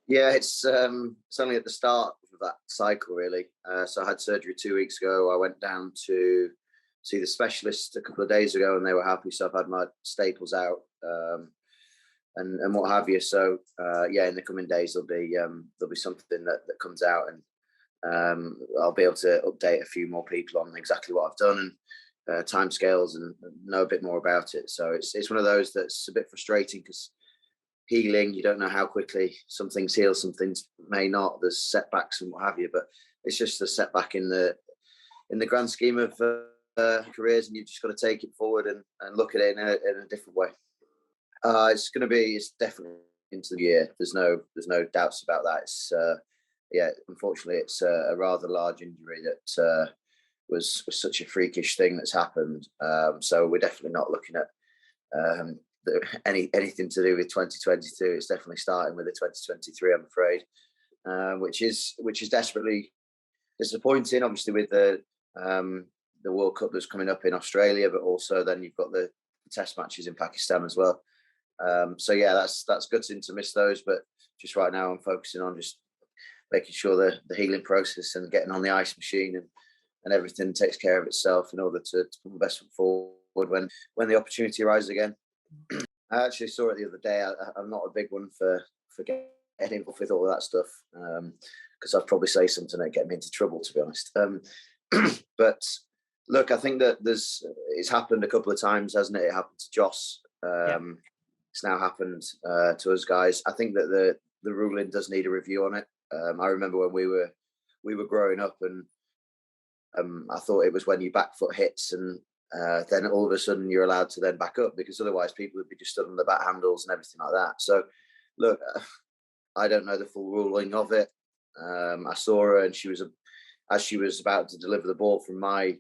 Yeah, it's only at the start of that cycle, really. So I had surgery 2 weeks ago. I went down to see the specialist a couple of days ago, and they were happy. So I've had my staples out, and what have you. So yeah, in the coming days there'll be something that comes out, and I'll be able to update a few more people on exactly what I've done and timescales and know a bit more about it. So it's one of those that's a bit frustrating because healing, you don't know how quickly some things heal, some things may not. There's setbacks and what have you, but it's just a setback in the grand scheme of careers, and you've just got to take it forward and look at it in a different way. It's definitely into the year. There's no doubts about that. It's yeah, unfortunately, it's a rather large injury that was such a freakish thing that's happened. So we're definitely not looking at anything to do with 2022. It's definitely starting with the 2023, I'm afraid, which is desperately disappointing. Obviously, with the World Cup that's coming up in Australia, but also then you've got the Test matches in Pakistan as well. So yeah, that's gutting to miss those, but just right now I'm focusing on just making sure the healing process and getting on the ice machine and everything takes care of itself in order to put my best foot forward when the opportunity arises again. I actually saw it the other day. I'm not a big one for getting involved with all of that stuff because I'd probably say something that get me into trouble, to be honest. But look, I think that it's happened a couple of times, hasn't it? It happened to Joss. Yeah. It's now happened to us guys. I think that the ruling does need a review on it. I remember when we were growing up, and I thought it was when your back foot hits, and then all of a sudden you're allowed to then back up, because otherwise people would be just stood on the back handles and everything like that. So, look, I don't know the full ruling of it. I saw her, and as she was about to deliver the ball from my,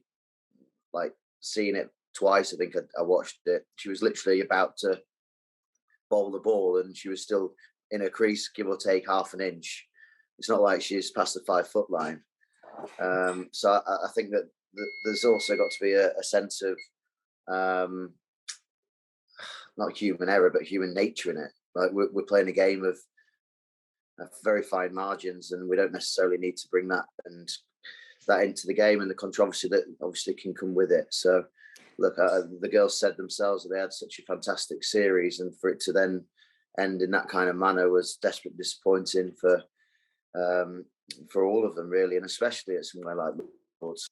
like, seeing it twice, I think I watched it. She was literally about to bowl the ball, and she was still in her crease, give or take half an inch. It's not like she's past the 5 foot line. So I think that there's also got to be a sense of not human error, but human nature in it. Like, we're playing a game of very fine margins, and we don't necessarily need to bring that into the game, and the controversy that obviously can come with it. So, look, the girls said themselves that they had such a fantastic series, and for it to then end in that kind of manner was desperately disappointing for all of them, really, and especially at somewhere like Lords.